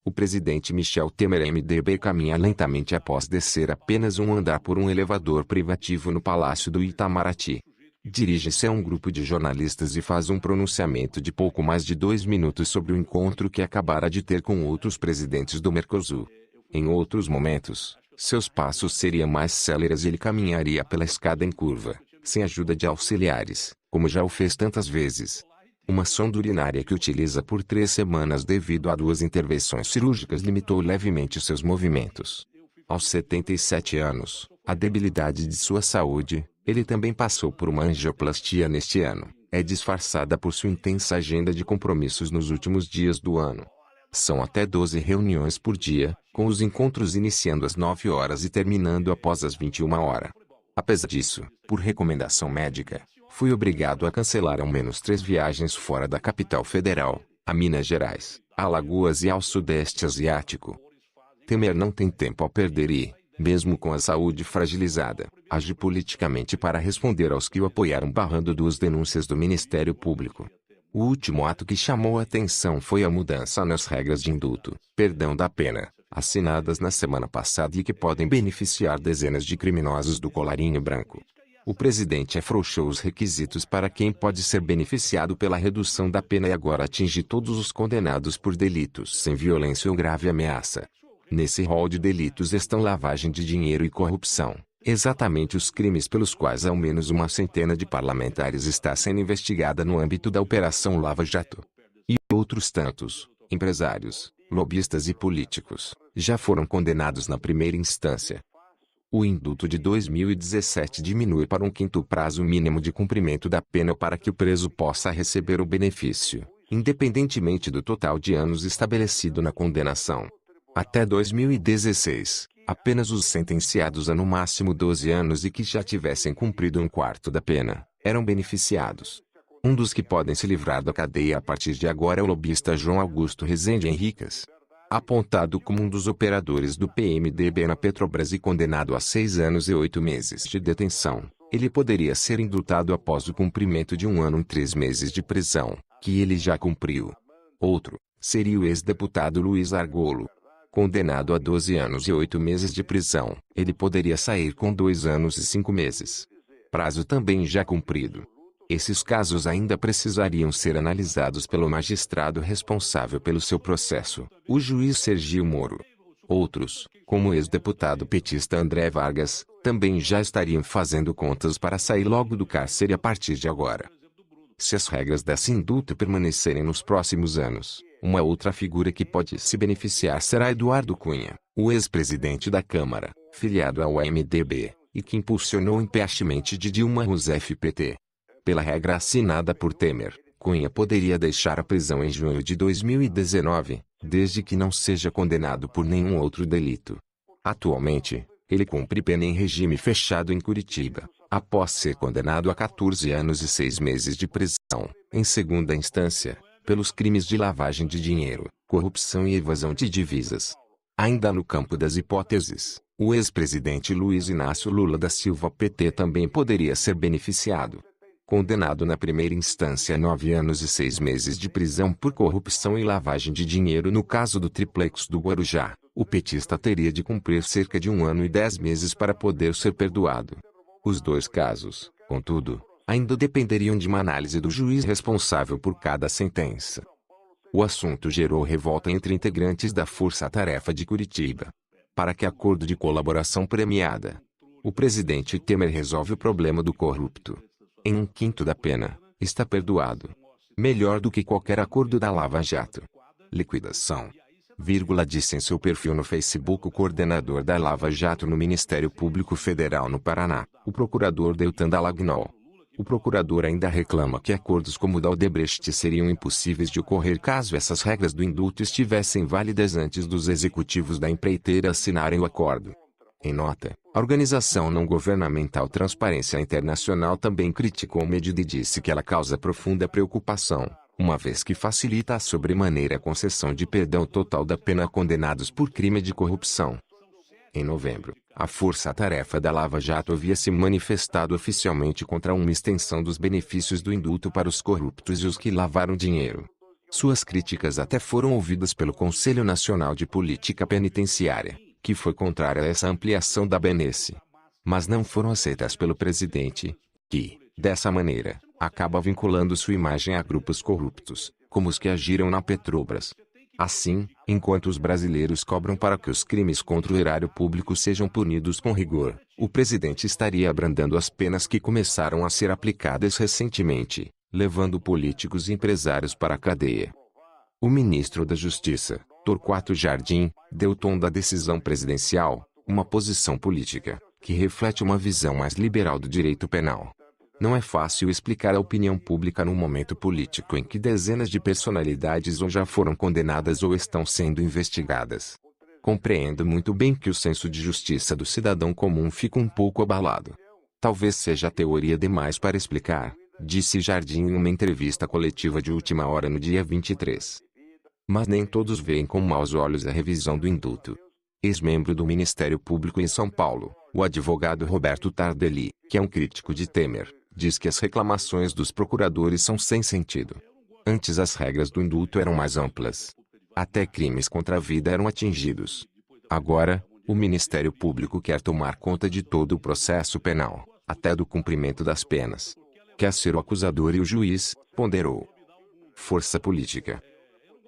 O presidente Michel Temer MDB caminha lentamente após descer apenas um andar por um elevador privativo no Palácio do Itamaraty. Dirige-se a um grupo de jornalistas e faz um pronunciamento de pouco mais de 2 minutos sobre o encontro que acabara de ter com outros presidentes do Mercosul. Em outros momentos, seus passos seriam mais céleres e ele caminharia pela escada em curva, sem ajuda de auxiliares, como já o fez tantas vezes. Uma sonda urinária que utiliza por 3 semanas devido a 2 intervenções cirúrgicas limitou levemente seus movimentos. Aos 77 anos, a debilidade de sua saúde, ele também passou por uma angioplastia neste ano, é disfarçada por sua intensa agenda de compromissos nos últimos dias do ano. São até 12 reuniões por dia, com os encontros iniciando às 9 horas e terminando após as 21 horas. Apesar disso, por recomendação médica, fui obrigado a cancelar ao menos 3 viagens fora da capital federal, a Minas Gerais, a Alagoas e ao Sudeste Asiático. Temer não tem tempo a perder e, mesmo com a saúde fragilizada, age politicamente para responder aos que o apoiaram barrando 2 denúncias do Ministério Público. O último ato que chamou a atenção foi a mudança nas regras de indulto, perdão da pena, assinadas na semana passada e que podem beneficiar dezenas de criminosos do colarinho branco. O presidente afrouxou os requisitos para quem pode ser beneficiado pela redução da pena e agora atinge todos os condenados por delitos sem violência ou grave ameaça. Nesse rol de delitos estão lavagem de dinheiro e corrupção, exatamente os crimes pelos quais ao menos uma centena de parlamentares está sendo investigada no âmbito da Operação Lava Jato. E outros tantos, empresários, lobistas e políticos, já foram condenados na primeira instância. O indulto de 2017 diminui para um quinto prazo mínimo de cumprimento da pena para que o preso possa receber o benefício, independentemente do total de anos estabelecido na condenação. Até 2016, apenas os sentenciados a no máximo 12 anos e que já tivessem cumprido 1/4 da pena, eram beneficiados. Um dos que podem se livrar da cadeia a partir de agora é o lobista João Augusto Rezende Henriques. Apontado como um dos operadores do PMDB na Petrobras e condenado a 6 anos e 8 meses de detenção, ele poderia ser indultado após o cumprimento de 1 ano e 3 meses de prisão, que ele já cumpriu. Outro, seria o ex-deputado Luiz Argolo. Condenado a 12 anos e 8 meses de prisão, ele poderia sair com 2 anos e 5 meses. Prazo também já cumprido. Esses casos ainda precisariam ser analisados pelo magistrado responsável pelo seu processo, o juiz Sergio Moro. Outros, como o ex-deputado petista André Vargas, também já estariam fazendo contas para sair logo do cárcere a partir de agora. Se as regras desse indulto permanecerem nos próximos anos, uma outra figura que pode se beneficiar será Eduardo Cunha, o ex-presidente da Câmara, filiado ao MDB, e que impulsionou o impeachment de Dilma Rousseff PT. Pela regra assinada por Temer, Cunha poderia deixar a prisão em junho de 2019, desde que não seja condenado por nenhum outro delito. Atualmente, ele cumpre pena em regime fechado em Curitiba, após ser condenado a 14 anos e 6 meses de prisão, em segunda instância, pelos crimes de lavagem de dinheiro, corrupção e evasão de divisas. Ainda no campo das hipóteses, o ex-presidente Luiz Inácio Lula da Silva PT também poderia ser beneficiado. Condenado na primeira instância a 9 anos e 6 meses de prisão por corrupção e lavagem de dinheiro no caso do triplex do Guarujá, o petista teria de cumprir cerca de 1 ano e 10 meses para poder ser perdoado. Os 2 casos, contudo, ainda dependeriam de uma análise do juiz responsável por cada sentença. O assunto gerou revolta entre integrantes da Força Tarefa de Curitiba. Para que acordo de colaboração premiada, o presidente Temer resolve o problema do corrupto. Em 1/5 da pena, está perdoado. Melhor do que qualquer acordo da Lava Jato. Liquidação. Disse em seu perfil no Facebook o coordenador da Lava Jato no Ministério Público Federal no Paraná, o procurador Deltan Dallagnol. O procurador ainda reclama que acordos como o da Odebrecht seriam impossíveis de ocorrer caso essas regras do indulto estivessem válidas antes dos executivos da empreiteira assinarem o acordo. Em nota, a organização não governamental Transparência Internacional também criticou a medida e disse que ela causa profunda preocupação, uma vez que facilita a sobremaneira a concessão de perdão total da pena a condenados por crime de corrupção. Em novembro, a força-tarefa da Lava Jato havia se manifestado oficialmente contra uma extensão dos benefícios do indulto para os corruptos e os que lavaram dinheiro. Suas críticas até foram ouvidas pelo Conselho Nacional de Política Penitenciária, que foi contrário a essa ampliação da benesse. Mas não foram aceitas pelo presidente, que, dessa maneira, acaba vinculando sua imagem a grupos corruptos, como os que agiram na Petrobras. Assim, enquanto os brasileiros cobram para que os crimes contra o erário público sejam punidos com rigor, o presidente estaria abrandando as penas que começaram a ser aplicadas recentemente, levando políticos e empresários para a cadeia. O ministro da Justiça, Torquato Jardim, deu o tom da decisão presidencial, uma posição política, que reflete uma visão mais liberal do direito penal. Não é fácil explicar à opinião pública num momento político em que dezenas de personalidades ou já foram condenadas ou estão sendo investigadas. Compreendo muito bem que o senso de justiça do cidadão comum fica um pouco abalado. Talvez seja teoria demais para explicar, disse Jardim em uma entrevista coletiva de última hora no dia 23. Mas nem todos veem com maus olhos a revisão do indulto. Ex-membro do Ministério Público em São Paulo, o advogado Roberto Tardelli, que é um crítico de Temer, diz que as reclamações dos procuradores são sem sentido. Antes as regras do indulto eram mais amplas. Até crimes contra a vida eram atingidos. Agora, o Ministério Público quer tomar conta de todo o processo penal, até do cumprimento das penas. Quer ser o acusador e o juiz, ponderou. Força política.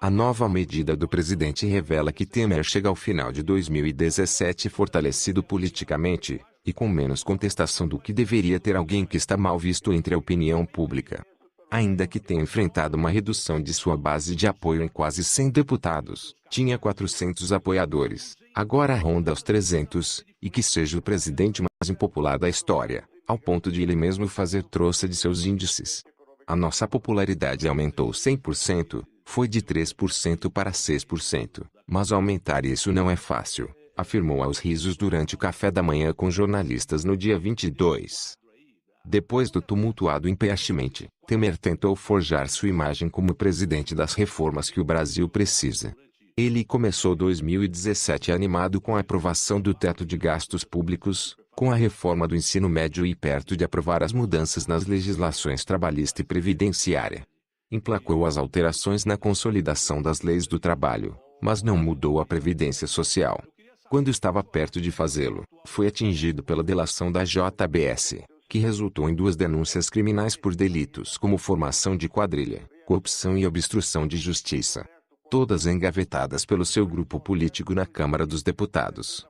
A nova medida do presidente revela que Temer chega ao final de 2017 fortalecido politicamente, e com menos contestação do que deveria ter alguém que está mal visto entre a opinião pública. Ainda que tenha enfrentado uma redução de sua base de apoio em quase 100 deputados, tinha 400 apoiadores, agora ronda os 300, e que seja o presidente mais impopular da história, ao ponto de ele mesmo fazer troça de seus índices. A nossa popularidade aumentou 100%, foi de 3% para 6%, mas aumentar isso não é fácil, afirmou aos risos durante o café da manhã com jornalistas no dia 22. Depois do tumultuado impeachment, Temer tentou forjar sua imagem como presidente das reformas que o Brasil precisa. Ele começou 2017 animado com a aprovação do teto de gastos públicos, com a reforma do ensino médio e perto de aprovar as mudanças nas legislações trabalhista e previdenciária. Emplacou as alterações na consolidação das leis do trabalho, mas não mudou a previdência social. Quando estava perto de fazê-lo, foi atingido pela delação da JBS, que resultou em 2 denúncias criminais por delitos como formação de quadrilha, corrupção e obstrução de justiça. Todas engavetadas pelo seu grupo político na Câmara dos Deputados.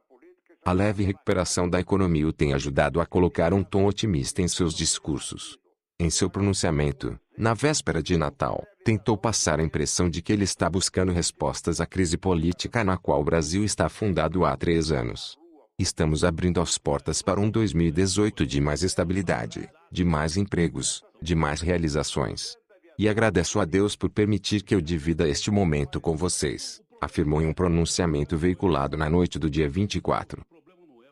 A leve recuperação da economia o tem ajudado a colocar um tom otimista em seus discursos. Em seu pronunciamento, na véspera de Natal, tentou passar a impressão de que ele está buscando respostas à crise política na qual o Brasil está afundado há 3 anos. Estamos abrindo as portas para um 2018 de mais estabilidade, de mais empregos, de mais realizações. E agradeço a Deus por permitir que eu divida este momento com vocês, afirmou em um pronunciamento veiculado na noite do dia 24.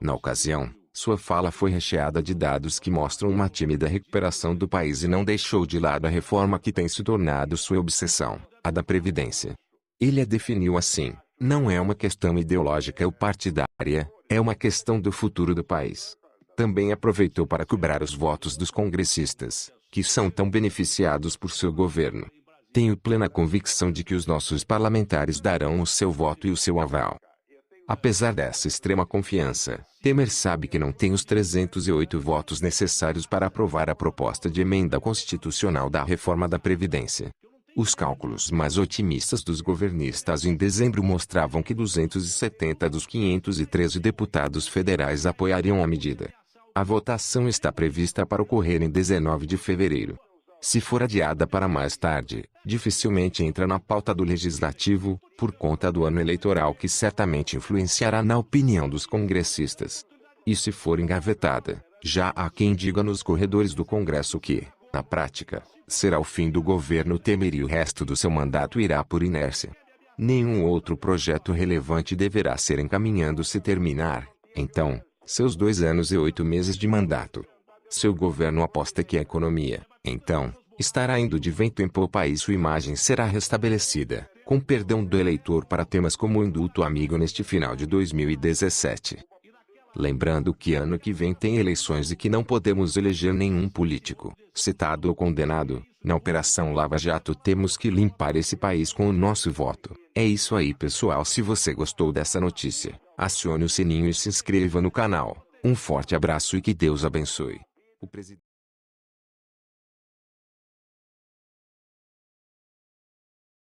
Na ocasião, sua fala foi recheada de dados que mostram uma tímida recuperação do país e não deixou de lado a reforma que tem se tornado sua obsessão, a da Previdência. Ele a definiu assim: não é uma questão ideológica ou partidária, é uma questão do futuro do país. Também aproveitou para cobrar os votos dos congressistas, que são tão beneficiados por seu governo. Tenho plena convicção de que os nossos parlamentares darão o seu voto e o seu aval. Apesar dessa extrema confiança, Temer sabe que não tem os 308 votos necessários para aprovar a proposta de emenda constitucional da reforma da Previdência. Os cálculos mais otimistas dos governistas em dezembro mostravam que 270 dos 513 deputados federais apoiariam a medida. A votação está prevista para ocorrer em 19 de fevereiro. Se for adiada para mais tarde, dificilmente entra na pauta do Legislativo, por conta do ano eleitoral que certamente influenciará na opinião dos congressistas. E se for engavetada, já há quem diga nos corredores do Congresso que, na prática, será o fim do governo Temer e o resto do seu mandato irá por inércia. Nenhum outro projeto relevante deverá ser encaminhando se terminar, então, seus 2 anos e 8 meses de mandato. Seu governo aposta que a economia, então, estará indo de vento em popa e sua imagem será restabelecida, com perdão do eleitor para temas como o indulto amigo neste final de 2017. Lembrando que ano que vem tem eleições e que não podemos eleger nenhum político, citado ou condenado. Na Operação Lava Jato temos que limpar esse país com o nosso voto. É isso aí, pessoal. Se você gostou dessa notícia, acione o sininho e se inscreva no canal. Um forte abraço e que Deus abençoe.